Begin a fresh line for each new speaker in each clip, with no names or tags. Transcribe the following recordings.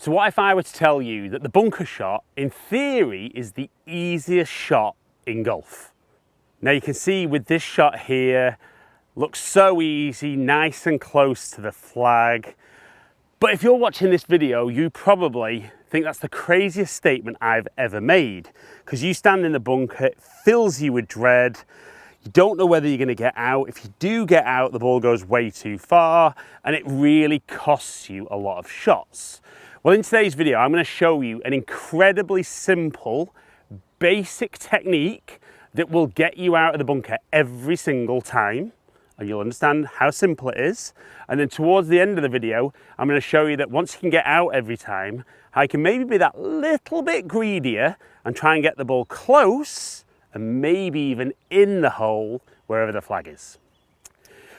So what if I were to tell you that the bunker shot, in theory, is the easiest shot in golf? Now you can see with this shot here, looks so easy, nice and close to the flag. But if you're watching this video, you probably think that's the craziest statement I've ever made, because you stand in the bunker, it fills you with dread. You don't know whether you're going to get out. If you do get out, the ball goes way too far, and it really costs you a lot of shots. Well, in today's video, I'm going to show you an incredibly simple, basic technique that will get you out of the bunker every single time, and you'll understand how simple it is. And then towards the end of the video, I'm going to show you that once you can get out every time, how you can maybe be that little bit greedier and try and get the ball close and maybe even in the hole wherever the flag is.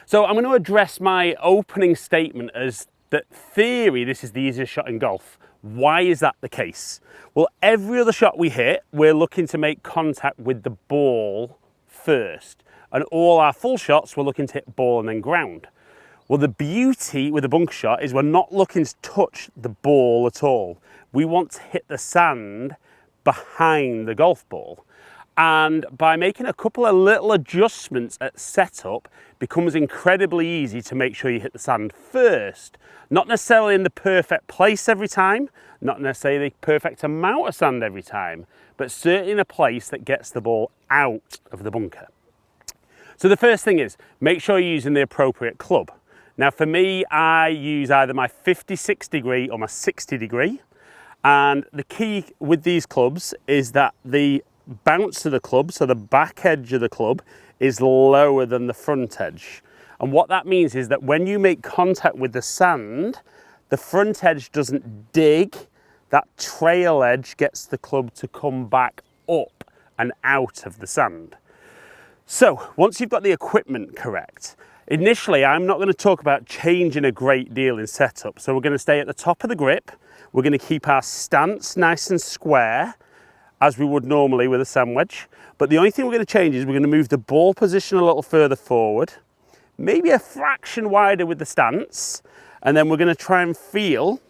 So I'm going to address my opening statement as that theory, this is the easiest shot in golf. Why is that the case? Well, every other shot we hit, we're looking to make contact with the ball first. And all our full shots, we're looking to hit ball and then ground. Well, the beauty with a bunker shot is we're not looking to touch the ball at all. We want to hit the sand behind the golf ball. And by making a couple of little adjustments at setup, it becomes incredibly easy to make sure you hit the sand first. Not necessarily in the perfect place every time, not necessarily the perfect amount of sand every time, but certainly in a place that gets the ball out of the bunker. So the first thing is, make sure you're using the appropriate club. Now for me, I use either my 56 degree or my 60 degree. And the key with these clubs is that the bounce of the club, so the back edge of the club, is lower than the front edge. And what that means is that when you make contact with the sand, the front edge doesn't dig, that trail edge gets the club to come back up and out of the sand. So once you've got the equipment correct, initially I'm not going to talk about changing a great deal in setup. So we're going to stay at the top of the grip, we're going to keep our stance nice and square, as we would normally with a sand wedge. But the only thing we're going to change is we're going to move the ball position a little further forward, maybe a fraction wider with the stance, and then we're going to try and feel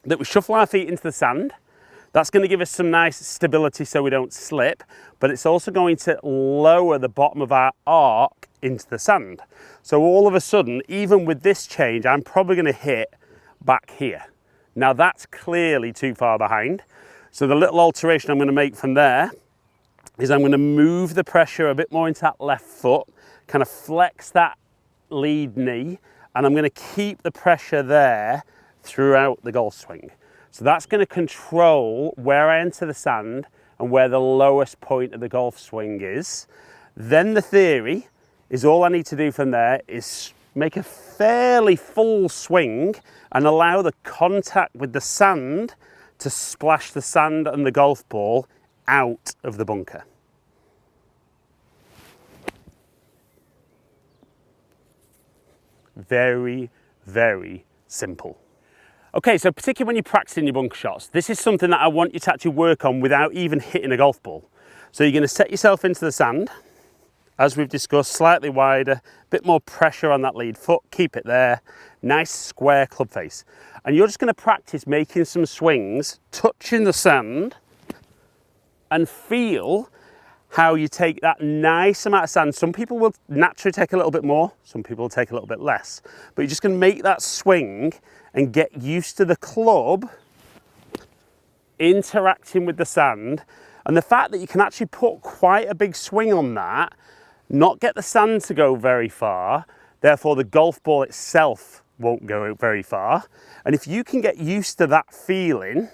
that we shuffle our feet into the sand. That's going to give us some nice stability so we don't slip, but it's also going to lower the bottom of our arc into the sand. So all of a sudden, even with this change, I'm probably going to hit back here. Now that's clearly too far behind. So the little alteration I'm going to make from there is I'm going to move the pressure a bit more into that left foot, kind of flex that lead knee, and I'm going to keep the pressure there throughout the golf swing. So that's going to control where I enter the sand and where the lowest point of the golf swing is. Then the theory is all I need to do from there is make a fairly full swing and allow the contact with the sand to splash the sand and the golf ball out of the bunker. Very, very simple. Okay, so particularly when you're practicing your bunker shots, this is something that I want you to actually work on without even hitting a golf ball. So you're going to set yourself into the sand, as we've discussed, slightly wider, a bit more pressure on that lead foot, keep it there, nice square club face. And you're just going to practice making some swings, touching the sand, and feel how you take that nice amount of sand. Some people will naturally take a little bit more, some people will take a little bit less. But you're just going to make that swing and get used to the club interacting with the sand. And the fact that you can actually put quite a big swing on that, not get the sand to go very far, therefore the golf ball itself won't go very far. And if you can get used to that feeling,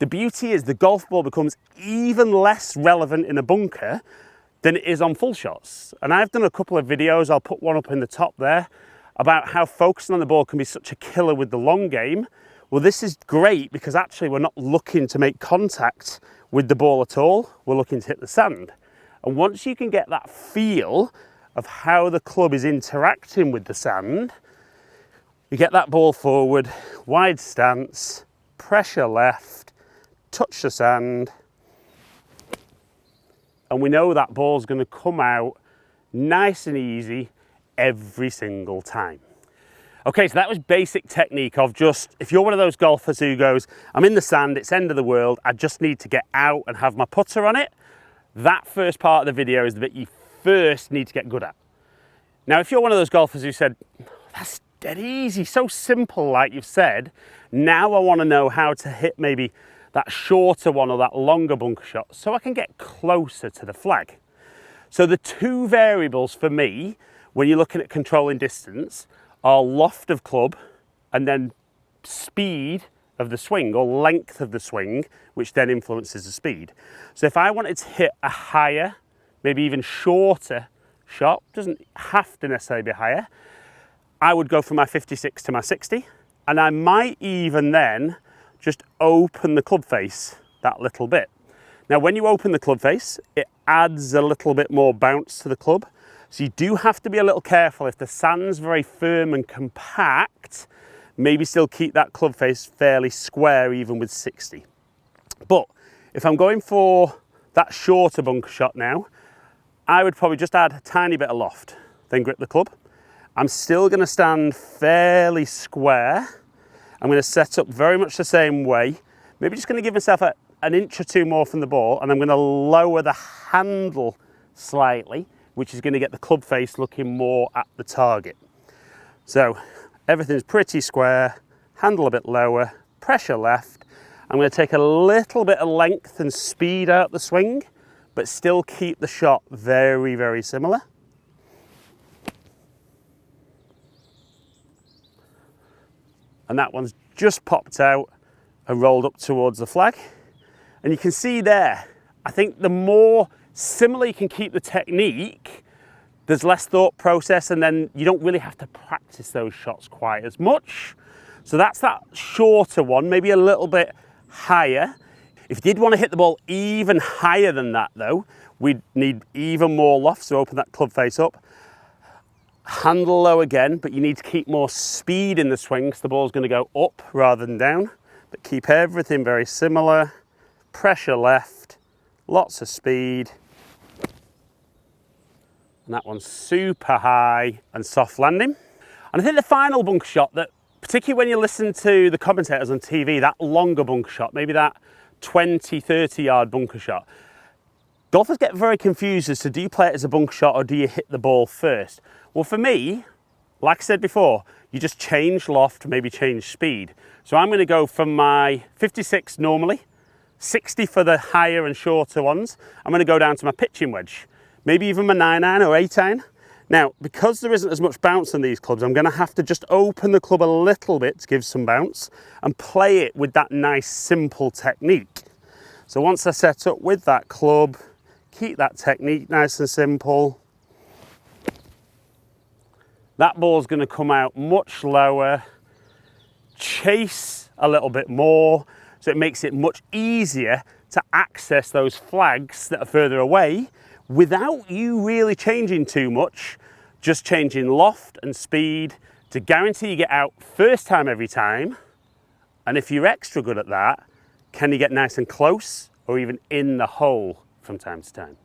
the beauty is the golf ball becomes even less relevant in a bunker than it is on full shots. And I've done a couple of videos, I'll put one up in the top there, about how focusing on the ball can be such a killer with the long game. Well, this is great because actually we're not looking to make contact with the ball at all, we're looking to hit the sand. And once you can get that feel of how the club is interacting with the sand, you get that ball forward, wide stance, pressure left, touch the sand, and we know that ball's going to come out nice and easy every single time. Okay, so that was basic technique of just, if you're one of those golfers who goes, I'm in the sand, it's end of the world, I just need to get out and have my putter on it, that first part of the video is the bit you first need to get good at. Now, if you're one of those golfers who said, that's dead easy, so simple, like you've said, now I want to know how to hit maybe that shorter one or that longer bunker shot so I can get closer to the flag. So the two variables for me, when you're looking at controlling distance, are loft of club and then speed of the swing or length of the swing, which then influences the speed. So if I wanted to hit a higher, maybe even shorter shot, doesn't have to necessarily be higher, I would go from my 56 to my 60, and I might even then just open the club face that little bit. Now, when you open the club face, it adds a little bit more bounce to the club. So you do have to be a little careful. If the sand's very firm and compact, maybe still keep that club face fairly square even with 60. But if I'm going for that shorter bunker shot now, I would probably just add a tiny bit of loft, then grip the club. I'm still going to stand fairly square. I'm going to set up very much the same way. Maybe just going to give myself an inch or two more from the ball, and I'm going to lower the handle slightly, which is going to get the club face looking more at the target. So everything's pretty square, handle a bit lower, pressure left. I'm going to take a little bit of length and speed out the swing, but still keep the shot very, very similar. And that one's just popped out and rolled up towards the flag. And you can see there, I think the more similar you can keep the technique, there's less thought process, and then you don't really have to practice those shots quite as much. So that's that shorter one, maybe a little bit higher. If you did want to hit the ball even higher than that though, we'd need even more loft, so open that club face up. Handle low again, but you need to keep more speed in the swing because the ball's going to go up rather than down. But keep everything very similar. Pressure left, lots of speed. And that one's super high and soft landing. And I think the final bunker shot that, particularly when you listen to the commentators on TV, that longer bunker shot, maybe that 20, 30 yard bunker shot, golfers get very confused as to, do you play it as a bunker shot or do you hit the ball first? Well, for me, like I said before, you just change loft, maybe change speed. So I'm going to go from my 56 normally, 60 for the higher and shorter ones. I'm going to go down to my pitching wedge, maybe even my 9-iron or 8-iron. Now, because there isn't as much bounce on these clubs, I'm going to have to just open the club a little bit to give some bounce and play it with that nice, simple technique. So once I set up with that club, keep that technique nice and simple. That ball's going to come out much lower, chase a little bit more, so it makes it much easier to access those flags that are further away without you really changing too much, just changing loft and speed to guarantee you get out first time every time. And if you're extra good at that, can you get nice and close or even in the hole from time to time?